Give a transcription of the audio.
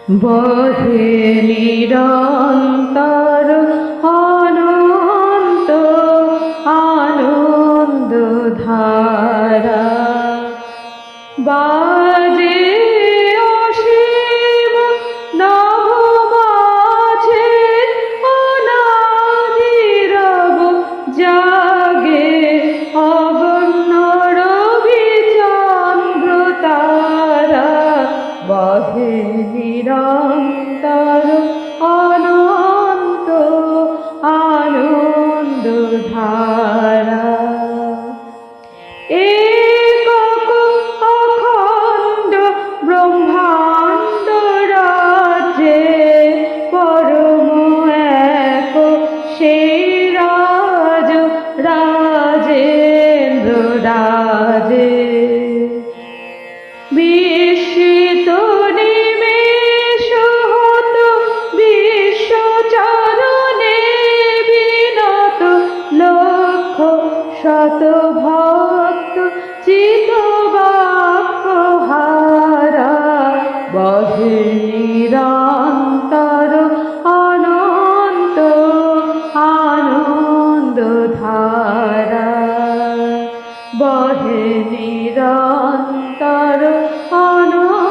বহে নিরন্তর অনন্ত আনন্দ ধারা, বাজে অসীম নভ মাঝে অনাদিরব জাগে অগণ্য রবিচন্দ্র তারা, বহে নিরন্তর অনন্ত আনন্দ ধারা। একক অখণ্ড ব্রহ্মাণ্ড রাজ্যে পরম এক সেই রাজ রাজেন্দ্র রাজে, বিস্মিত নিমেষ হত বিশ্বচরণে বিনত লক্ষ শত ভক্ত চিতবাক্য হারা, বহে নিরন্তর অনন্ত আনন্দ ধারা, বহে নিরন্তর অনন্ত